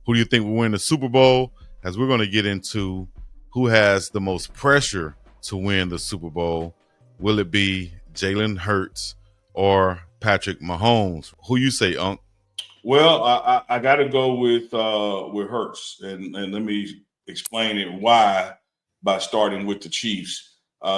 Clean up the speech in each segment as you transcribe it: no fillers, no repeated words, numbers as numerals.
Who do you think will win the Super Bowl? As we're going to get into who has the most pressure to win the Super Bowl. Will it be Jalen Hurts or Patrick Mahomes? Who you say, Unc? Well, I got to go with Hurts, and let me explain it why by starting with the Chiefs.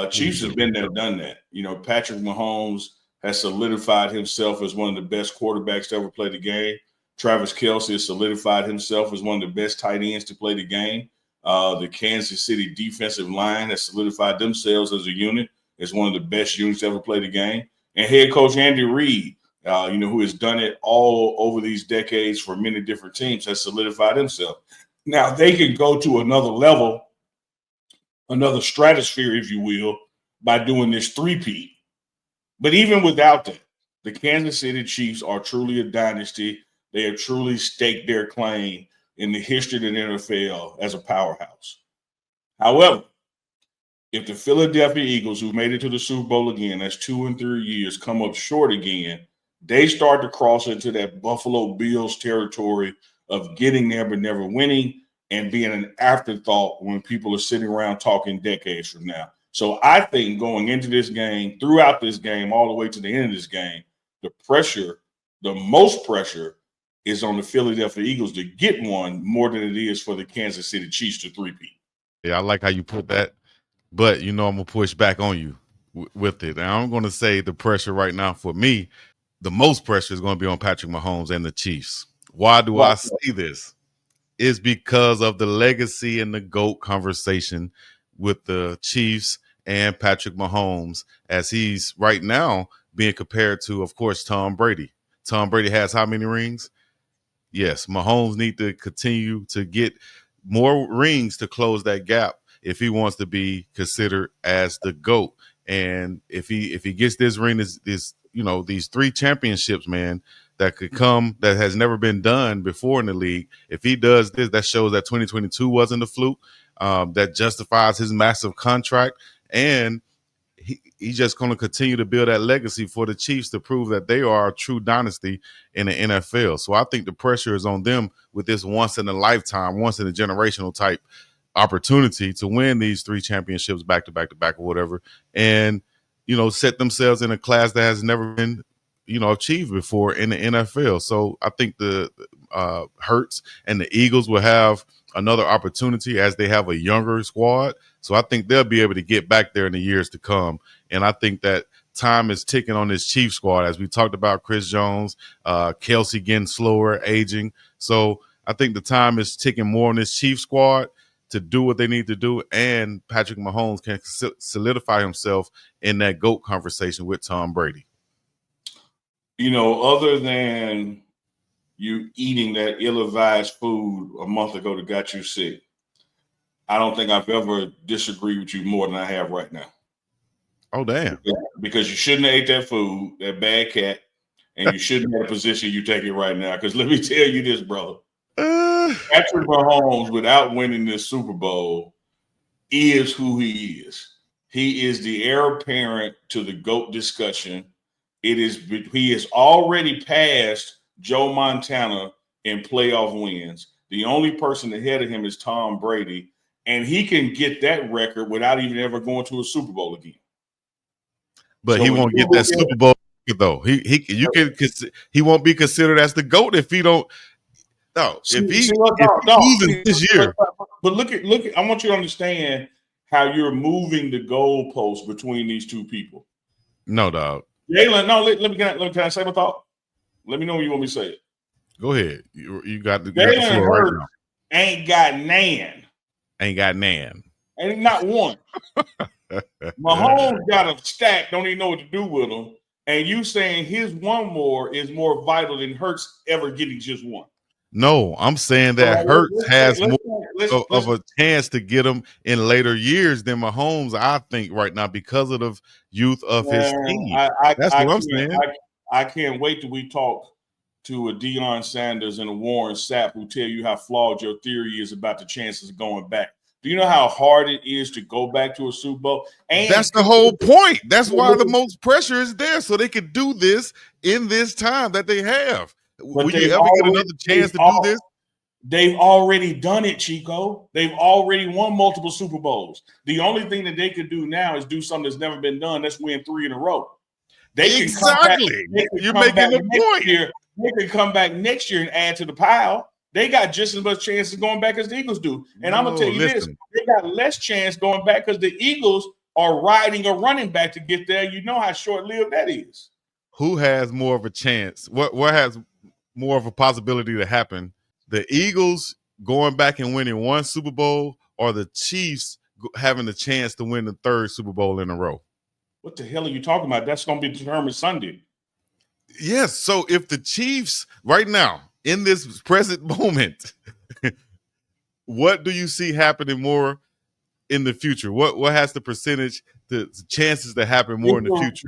Chiefs has been there, done that. You know, Patrick Mahomes has solidified himself as one of the best quarterbacks to ever play the game. Travis Kelce has solidified himself as one of the best tight ends to play the game. The Kansas City defensive line has solidified themselves as a unit as one of the best units to ever play the game. And head coach Andy Reid, who has done it all over these decades for many different teams, has solidified himself. Now they can go to another level, another stratosphere, if you will, by doing this three-peat. But even without that, the Kansas City Chiefs are truly a dynasty. They have truly staked their claim in the history of the NFL as a powerhouse. However, if the Philadelphia Eagles, who made it to the Super Bowl again, that's 2 and 3 years, come up short again, they start to cross into that Buffalo Bills territory of getting there but never winning and being an afterthought when people are sitting around talking decades from now. So I think going into this game, throughout this game, all the way to the end of this game, the pressure, the most pressure is on the Philadelphia Eagles to get one more than it is for the Kansas City Chiefs to three-peat. Yeah, I like how you put that. But, I'm going to push back on you with it. And I'm going to say the pressure right now for me, the most pressure is going to be on Patrick Mahomes and the Chiefs. Why do I see this? Is because of the legacy and the GOAT conversation with the Chiefs and Patrick Mahomes, as he's right now being compared to, of course, Tom Brady. Tom Brady has how many rings? Yes, Mahomes need to continue to get more rings to close that gap if he wants to be considered as the GOAT. And if he gets this ring, these 3 championships, man, that could come, that has never been done before in the league. If he does this, that shows that 2022 wasn't a fluke. That justifies his massive contract. And he's just going to continue to build that legacy for the Chiefs to prove that they are a true dynasty in the NFL. So I think the pressure is on them with this once in a lifetime, once in a generational type opportunity to win these 3 championships back to back to back or whatever, and set themselves in a class that has never been achieved before in the NFL. So I think the Hurts and the Eagles will have another opportunity as they have a younger squad. So I think they'll be able to get back there in the years to come. And I think that time is ticking on this Chiefs squad, as we talked about Chris Jones, Kelce getting slower, aging. So I think the time is ticking more on this Chiefs squad to do what they need to do, and Patrick Mahomes can solidify himself in that GOAT conversation with Tom Brady. Other than you eating that ill-advised food a month ago that got you sick, I don't think I've ever disagreed with you more than I have right now. Oh, damn. Because you shouldn't have ate that food, that bad cat, and you shouldn't have a position you take it right now. Because let me tell you this, brother. Patrick Mahomes, without winning this Super Bowl, is who he is. He is the heir apparent to the GOAT discussion. He is already passed Joe Montana in playoff wins. The only person ahead of him is Tom Brady, and he can get that record without even ever going to a Super Bowl again. But he won't get that Super Bowl though. He won't be considered as the GOAT if he don't. No, if he loses this year. But look at. I want you to understand how you're moving the goalposts between these two people. No, dog. Jalen, no. Can I say my thought? Let me know when you want me to say it. Go ahead. You got the floor right now. Ain't got nan. Ain't not one. Mahomes got a stack. Don't even know what to do with them. And you saying his one more is more vital than Hurts ever getting just one. No, I'm saying that Hurts has more of a chance to get him in later years than Mahomes, I think, right now, because of the youth of his team. That's what I'm saying. I can't wait till we talk to a Deion Sanders and a Warren Sapp who tell you how flawed your theory is about the chances of going back. Do you know how hard it is to go back to a Super Bowl? And that's the whole point. That's why the most pressure is there, so they could do this in this time that they have. Will you ever get another chance to do this? They've already done it, Chico. They've already won multiple Super Bowls. The only thing that they could do now is do something that's never been done. That's win 3 in a row. They can come back. You're making the point. They can come back next year and add to the pile. They got just as much chance of going back as the Eagles do. And I'm gonna tell you this: they got less chance going back because the Eagles are riding a running back to get there. You know how short-lived that is. Who has more of a chance? What has more of a possibility to happen? The Eagles going back and winning one Super Bowl, or the Chiefs having the chance to win the 3rd Super Bowl in a row? What the hell are you talking about? That's going to be determined Sunday. Yes. So if the Chiefs right now, in this present moment, what do you see happening more in the future? What has the percentage, the chances to happen more in the future?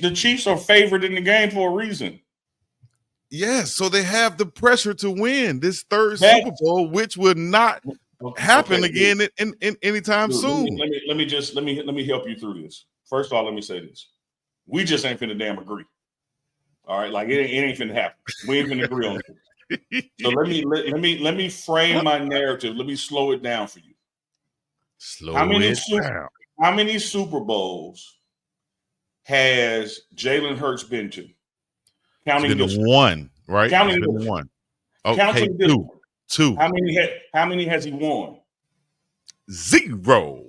The Chiefs are favored in the game for a reason. Yes. So they have the pressure to win this 3rd Super Bowl, which would not happen again in anytime soon. Let me help you through this. First of all, let me say this: we just ain't finna damn agree. All right, like it ain't finna happen. We ain't finna agree on it. So let me frame my narrative. Let me slow it down for you. How many Super Bowls has Jalen Hurts been to? Counting this one, right? Counting this one. Okay, two. How many has he won? 0.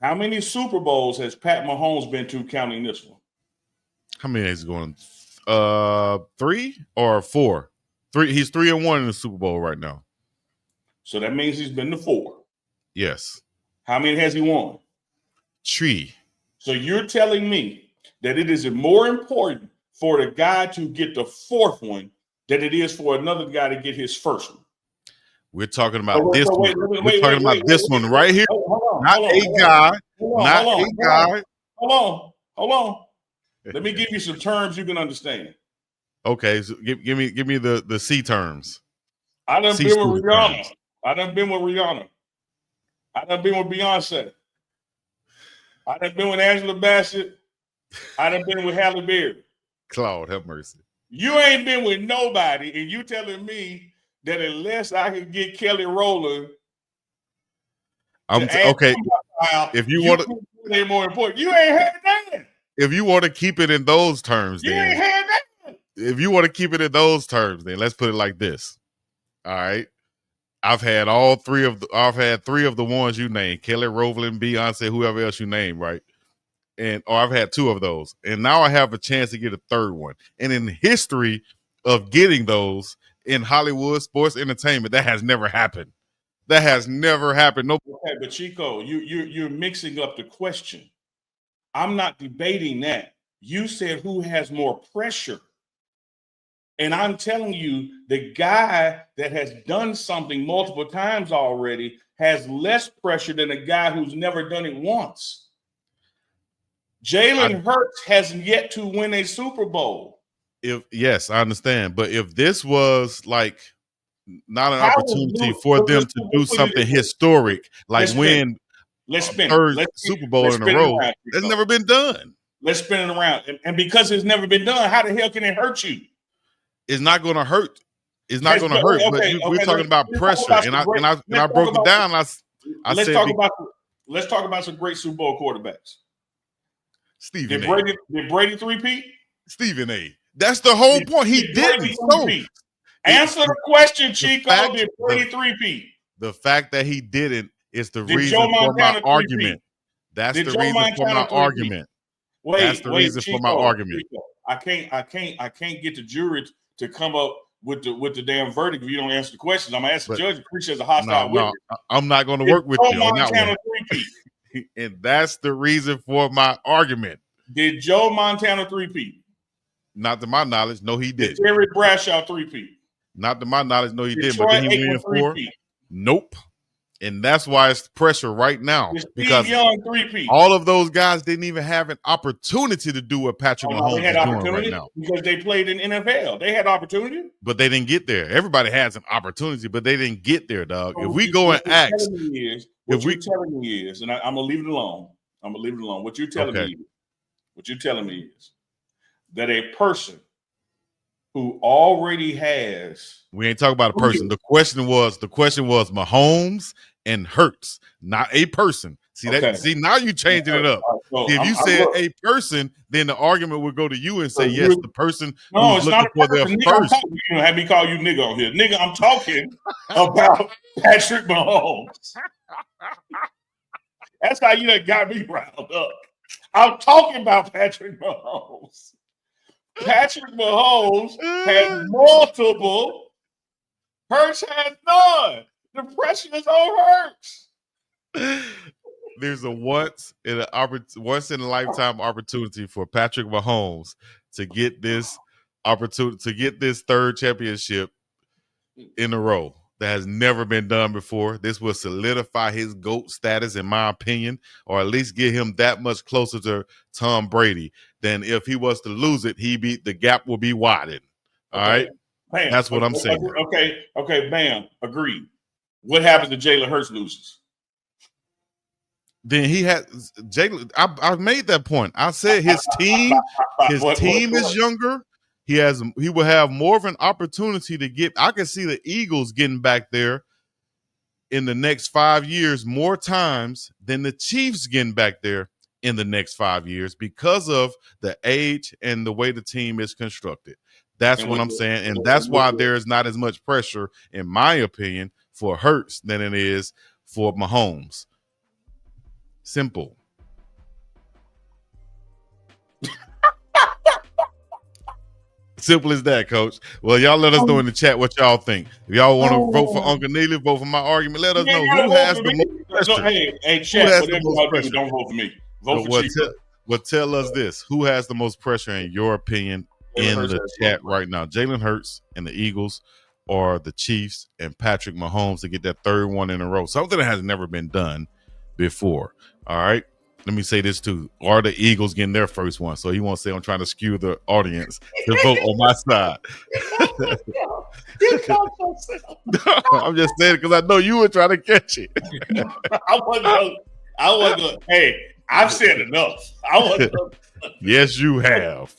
How many Super Bowls has Pat Mahomes been to, counting this one? How many is he going? 3 or 4? 3. He's 3-1 in the Super Bowl right now. So that means he's been to 4. Yes. How many has he won? 3. So you're telling me that it is more important for the guy to get the 4th one than it is for another guy to get his 1st one? We're talking about this one. We're talking about this one right here. Not a guy. Hold on. Let me give you some terms you can understand. Okay, so give me the C terms. I done been with Rihanna. I done been with Rihanna. I done been with Beyonce. I done been with Angela Bassett. I done been with Halle Berry. Claude, have mercy. You ain't been with nobody, and you telling me that unless I can get Kelly Rowland, okay. If you want to, they're more important. You ain't heard that. If you want to keep it in those terms, you ain't heard that. If you want to keep it in those terms, then let's put it like this. All right. I've had 3 of the ones you named: Kelly Rowland, Beyonce, whoever else you name, right? Or I've had 2 of those, and now I have a chance to get a 3rd one. And in the history of getting those in Hollywood sports entertainment, that has never happened. That has never happened. No. Okay, but Chico, you're mixing up the question. I'm not debating that. You said who has more pressure. And I'm telling you, the guy that has done something multiple times already has less pressure than a guy who's never done it once. Jalen Hurts hasn't yet to win a Super Bowl. Yes, I understand. But if this was like not an opportunity for them to do something historic, like win a 3rd Super Bowl in a row, that's never been done. Let's spin it around. And because it's never been done, how the hell can it hurt you? It's not going to hurt. It's not going to hurt. Okay, but we're talking about pressure, and I broke it down. Let's talk about some great Super Bowl quarterbacks. Stephen Did Brady three-peat? Stephen A. That's the whole point. He didn't. Answer the question, Chico. Did Brady three-peat? The fact that he didn't is the reason for my argument. That's the reason for my argument. That's the reason for my argument. I can't get the jury to come up with the damn verdict if you don't answer the questions. I'm gonna ask the judge. Appreciate a hostile witness. I'm not going to work with you on that one. And that's the reason for my argument. Did Joe Montana three-peat? Not to my knowledge, no, he didn't. Did Terry Bradshaw three-peat? Not to my knowledge, no, he didn't. But did he win 4? Nope. And that's why it's pressure right now. Because all of those guys didn't even have an opportunity to do what Patrick Mahomes is doing right now. Because they played in NFL. They had opportunity. But they didn't get there. Everybody has an opportunity, but they didn't get there, dog. If we go and ask. What you're telling me is, and I'm going to leave it alone. What you're telling me is that a person who already has. We ain't talking about a person. The question was Mahomes and Hurts, not a person. See that? Okay. See, now you changing it up. So See, if you said a person, then the argument would go to you and say, yes, the person who's looking for their first. You know, have me call you nigga on here. Nigga, I'm talking about Patrick Mahomes. That's how you done got me riled up. I'm talking about Patrick Mahomes. Patrick Mahomes has multiple. Hurts has none. The pressure is on Hurts. There's a once in a lifetime opportunity for Patrick Mahomes to get this opportunity, to get this third championship in a row. That has never been done before. This will solidify his GOAT status, in my opinion, or at least get him that much closer to Tom Brady than if he was to lose it. The gap will be widened. All right, bam. That's what I'm saying. Okay, bam, agreed. What happens if Jalen Hurts loses? Then he had Jalen. I made that point. I said his team is younger. He will have more of an opportunity to get. I can see the Eagles getting back there in the next 5 years more times than the Chiefs getting back there in the next 5 years because of the age and the way the team is constructed. That's what I'm saying. And that's why there is not as much pressure, in my opinion, for Hurts than it is for Mahomes. Simple. Simple as that, Coach. Well, y'all let us know in the chat what y'all think. If y'all want to vote for Uncle Neely, vote for my argument, let us know who has the most pressure. Hey, chat, whatever y'all do, don't vote for me. Vote for Chico. Tell us this. Who has the most pressure, in your opinion, in the chat right now? Jalen Hurts and the Eagles, or the Chiefs and Patrick Mahomes to get that third one in a row? Something that has never been done before. All right. Let me say this too. Are the Eagles getting their first one? So he won't say I'm trying to skew the audience to vote on my side. I'm just saying because I know you were trying to catch it. I wasn't going. Hey, I've said enough. Yes, you have.